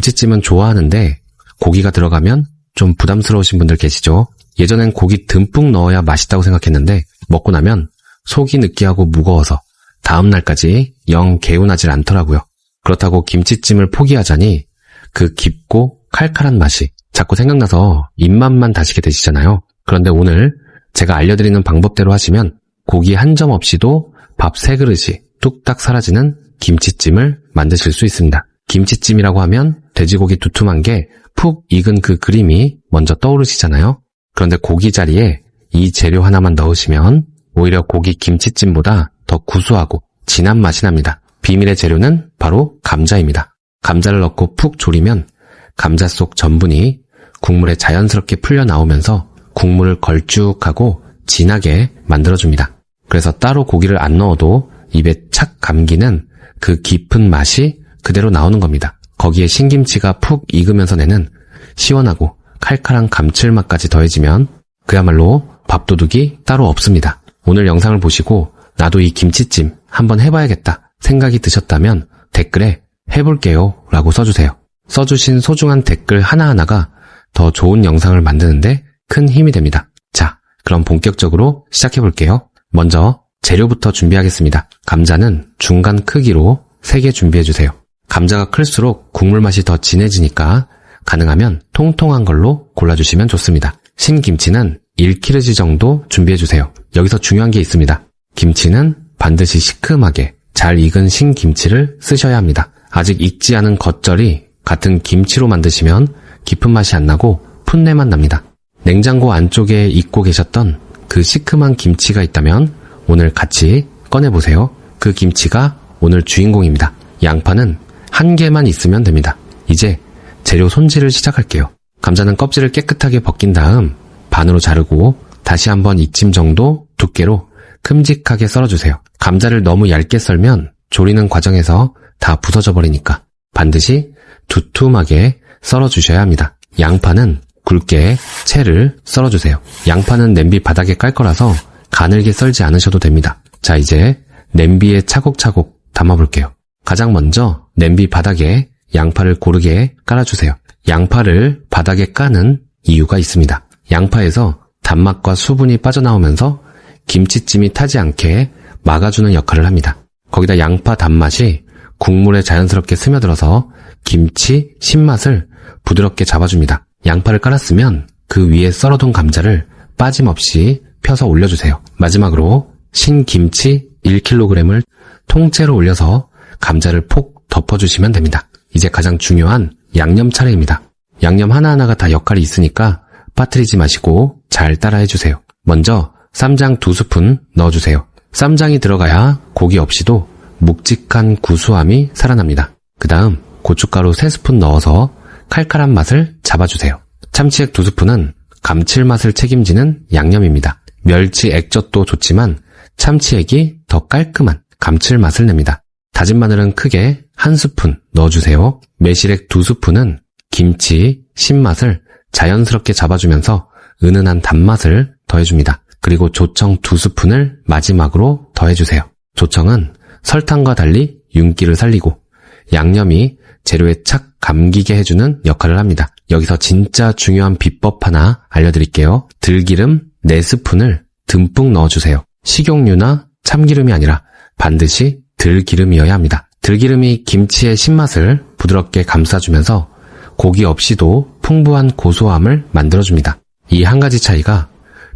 김치찜은 좋아하는데 고기가 들어가면 좀 부담스러우신 분들 계시죠? 예전엔 고기 듬뿍 넣어야 맛있다고 생각했는데 먹고 나면 속이 느끼하고 무거워서 다음날까지 영 개운하질 않더라고요. 그렇다고 김치찜을 포기하자니 그 깊고 칼칼한 맛이 자꾸 생각나서 입맛만 다시게 되시잖아요. 그런데 오늘 제가 알려드리는 방법대로 하시면 고기 한 점 없이도 밥 3그릇이 뚝딱 사라지는 김치찜을 만드실 수 있습니다. 김치찜이라고 하면 돼지고기 두툼한 게 푹 익은 그 그림이 먼저 떠오르시잖아요. 그런데 고기 자리에 이 재료 하나만 넣으시면 오히려 고기 김치찜보다 더 구수하고 진한 맛이 납니다. 비밀의 재료는 바로 감자입니다. 감자를 넣고 푹 졸이면 감자 속 전분이 국물에 자연스럽게 풀려 나오면서 국물을 걸쭉하고 진하게 만들어줍니다. 그래서 따로 고기를 안 넣어도 입에 착 감기는 그 깊은 맛이 그대로 나오는 겁니다. 거기에 신김치가 푹 익으면서 내는 시원하고 칼칼한 감칠맛까지 더해지면 그야말로 밥도둑이 따로 없습니다. 오늘 영상을 보시고 나도 이 김치찜 한번 해봐야겠다 생각이 드셨다면 댓글에 해볼게요 라고 써주세요. 써주신 소중한 댓글 하나하나가 더 좋은 영상을 만드는데 큰 힘이 됩니다. 자, 그럼 본격적으로 시작해볼게요. 먼저 재료부터 준비하겠습니다. 감자는 중간 크기로 3개 준비해주세요. 감자가 클수록 국물 맛이 더 진해지니까 가능하면 통통한 걸로 골라주시면 좋습니다. 신김치는 1kg 정도 준비해주세요. 여기서 중요한 게 있습니다. 김치는 반드시 시큼하게 잘 익은 신김치를 쓰셔야 합니다. 아직 익지 않은 겉절이 같은 김치로 만드시면 깊은 맛이 안 나고 풋내만 납니다. 냉장고 안쪽에 익고 계셨던 그 시큼한 김치가 있다면 오늘 같이 꺼내보세요. 그 김치가 오늘 주인공입니다. 양파는 1개만 있으면 됩니다. 이제 재료 손질을 시작할게요. 감자는 껍질을 깨끗하게 벗긴 다음 반으로 자르고 다시 한번 이쯤 정도 두께로 큼직하게 썰어주세요. 감자를 너무 얇게 썰면 조리는 과정에서 다 부서져 버리니까 반드시 두툼하게 썰어주셔야 합니다. 양파는 굵게 채를 썰어주세요. 양파는 냄비 바닥에 깔 거라서 가늘게 썰지 않으셔도 됩니다. 자, 이제 냄비에 차곡차곡 담아볼게요. 가장 먼저 냄비 바닥에 양파를 고르게 깔아주세요. 양파를 바닥에 까는 이유가 있습니다. 양파에서 단맛과 수분이 빠져나오면서 김치찜이 타지 않게 막아주는 역할을 합니다. 거기다 양파 단맛이 국물에 자연스럽게 스며들어서 김치 신맛을 부드럽게 잡아줍니다. 양파를 깔았으면 그 위에 썰어둔 감자를 빠짐없이 펴서 올려주세요. 마지막으로 신김치 1kg을 통째로 올려서 감자를 폭 덮어주시면 됩니다. 이제 가장 중요한 양념 차례입니다. 양념 하나하나가 다 역할이 있으니까 빠뜨리지 마시고 잘 따라해주세요. 먼저 쌈장 2스푼 넣어주세요. 쌈장이 들어가야 고기 없이도 묵직한 구수함이 살아납니다. 그 다음 고춧가루 3스푼 넣어서 칼칼한 맛을 잡아주세요. 참치액 2스푼은 감칠맛을 책임지는 양념입니다. 멸치 액젓도 좋지만 참치액이 더 깔끔한 감칠맛을 냅니다. 다진 마늘은 크게 1스푼 넣어주세요. 매실액 2스푼은 김치 신맛을 자연스럽게 잡아주면서 은은한 단맛을 더해줍니다. 그리고 조청 2스푼을 마지막으로 더해주세요. 조청은 설탕과 달리 윤기를 살리고 양념이 재료에 착 감기게 해주는 역할을 합니다. 여기서 진짜 중요한 비법 하나 알려드릴게요. 들기름 4스푼을 듬뿍 넣어주세요. 식용유나 참기름이 아니라 반드시 들기름이어야 합니다. 들기름이 김치의 신맛을 부드럽게 감싸주면서 고기 없이도 풍부한 고소함을 만들어줍니다. 이 한 가지 차이가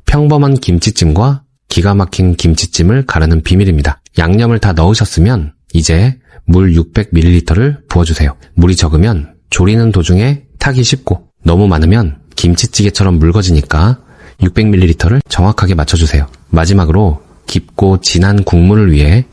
평범한 김치찜과 기가 막힌 김치찜을 가르는 비밀입니다. 양념을 다 넣으셨으면 이제 물 600ml를 부어주세요. 물이 적으면 조리는 도중에 타기 쉽고 너무 많으면 김치찌개처럼 묽어지니까 600ml를 정확하게 맞춰주세요. 마지막으로 깊고 진한 국물을 위해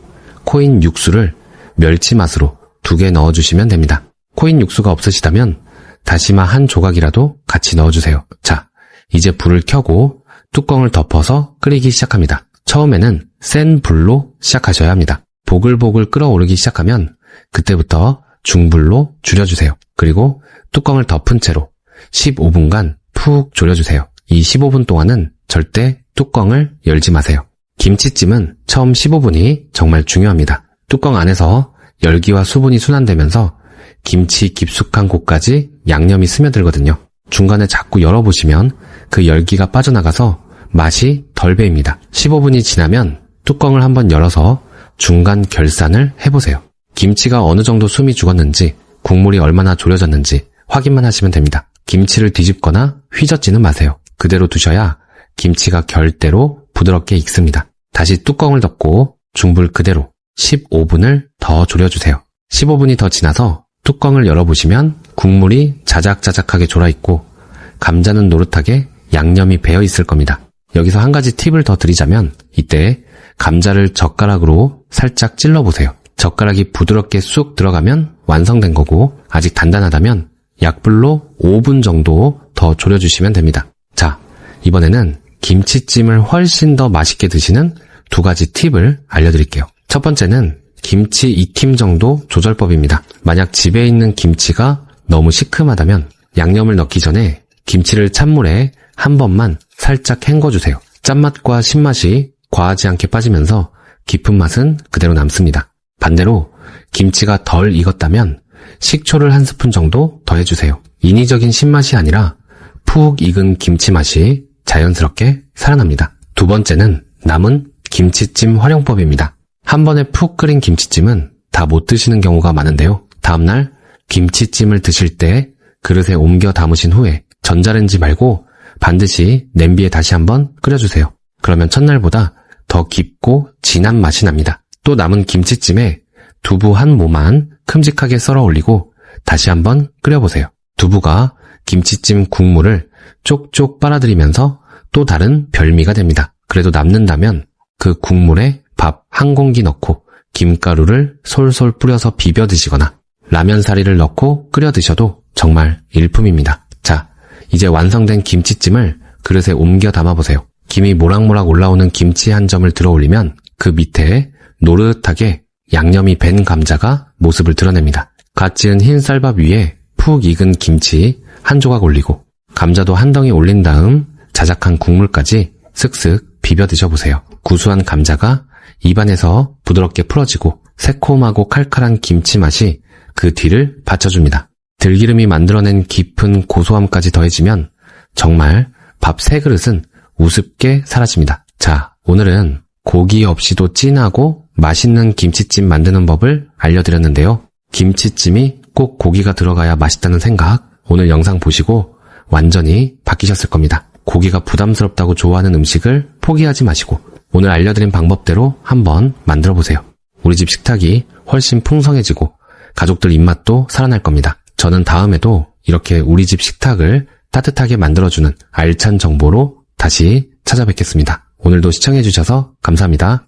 코인 육수를 멸치 맛으로 2개 넣어주시면 됩니다. 코인 육수가 없으시다면 다시마 한 조각이라도 같이 넣어주세요. 자, 이제 불을 켜고 뚜껑을 덮어서 끓이기 시작합니다. 처음에는 센 불로 시작하셔야 합니다. 보글보글 끓어오르기 시작하면 그때부터 중불로 줄여주세요. 그리고 뚜껑을 덮은 채로 15분간 푹 졸여주세요. 이 15분 동안은 절대 뚜껑을 열지 마세요. 김치찜은 처음 15분이 정말 중요합니다. 뚜껑 안에서 열기와 수분이 순환되면서 김치 깊숙한 곳까지 양념이 스며들거든요. 중간에 자꾸 열어보시면 그 열기가 빠져나가서 맛이 덜 배입니다. 15분이 지나면 뚜껑을 한번 열어서 중간 결산을 해보세요. 김치가 어느 정도 숨이 죽었는지, 국물이 얼마나 졸여졌는지 확인만 하시면 됩니다. 김치를 뒤집거나 휘젓지는 마세요. 그대로 두셔야 김치가 결대로 부드럽게 익습니다. 다시 뚜껑을 덮고 중불 그대로 15분을 더 졸여주세요. 15분이 더 지나서 뚜껑을 열어보시면 국물이 자작자작하게 졸아있고 감자는 노릇하게 양념이 배어 있을 겁니다. 여기서 한 가지 팁을 더 드리자면 이때 감자를 젓가락으로 살짝 찔러보세요. 젓가락이 부드럽게 쑥 들어가면 완성된 거고 아직 단단하다면 약불로 5분 정도 더 졸여주시면 됩니다. 자, 이번에는 김치찜을 훨씬 더 맛있게 드시는 두 가지 팁을 알려드릴게요. 첫 번째는 김치 익힘 정도 조절법입니다. 만약 집에 있는 김치가 너무 시큼하다면 양념을 넣기 전에 김치를 찬물에 한 번만 살짝 헹궈주세요. 짠맛과 신맛이 과하지 않게 빠지면서 깊은 맛은 그대로 남습니다. 반대로 김치가 덜 익었다면 식초를 한 스푼 정도 더해주세요. 인위적인 신맛이 아니라 푹 익은 김치 맛이 자연스럽게 살아납니다. 두 번째는 남은 김치찜 활용법입니다. 한 번에 푹 끓인 김치찜은 다 못 드시는 경우가 많은데요. 다음날 김치찜을 드실 때 그릇에 옮겨 담으신 후에 전자레인지 말고 반드시 냄비에 다시 한번 끓여주세요. 그러면 첫날보다 더 깊고 진한 맛이 납니다. 또 남은 김치찜에 두부 한 모만 큼직하게 썰어 올리고 다시 한번 끓여보세요. 두부가 김치찜 국물을 쪽쪽 빨아들이면서 또 다른 별미가 됩니다. 그래도 남는다면 그 국물에 밥 한 공기 넣고 김가루를 솔솔 뿌려서 비벼 드시거나 라면 사리를 넣고 끓여 드셔도 정말 일품입니다. 자, 이제 완성된 김치찜을 그릇에 옮겨 담아보세요. 김이 모락모락 올라오는 김치 한 점을 들어 올리면 그 밑에 노릇하게 양념이 밴 감자가 모습을 드러냅니다. 갓 지은 흰 쌀밥 위에 푹 익은 김치 한 조각 올리고 감자도 한 덩이 올린 다음 자작한 국물까지 쓱쓱 비벼 드셔보세요. 구수한 감자가 입안에서 부드럽게 풀어지고 새콤하고 칼칼한 김치 맛이 그 뒤를 받쳐줍니다. 들기름이 만들어낸 깊은 고소함까지 더해지면 정말 밥 3그릇은 우습게 사라집니다. 자, 오늘은 고기 없이도 진하고 맛있는 김치찜 만드는 법을 알려드렸는데요. 김치찜이 꼭 고기가 들어가야 맛있다는 생각, 오늘 영상 보시고 완전히 바뀌셨을 겁니다. 고기가 부담스럽다고 좋아하는 음식을 포기하지 마시고 오늘 알려드린 방법대로 한번 만들어보세요. 우리 집 식탁이 훨씬 풍성해지고 가족들 입맛도 살아날 겁니다. 저는 다음에도 이렇게 우리 집 식탁을 따뜻하게 만들어주는 알찬 정보로 다시 찾아뵙겠습니다. 오늘도 시청해주셔서 감사합니다.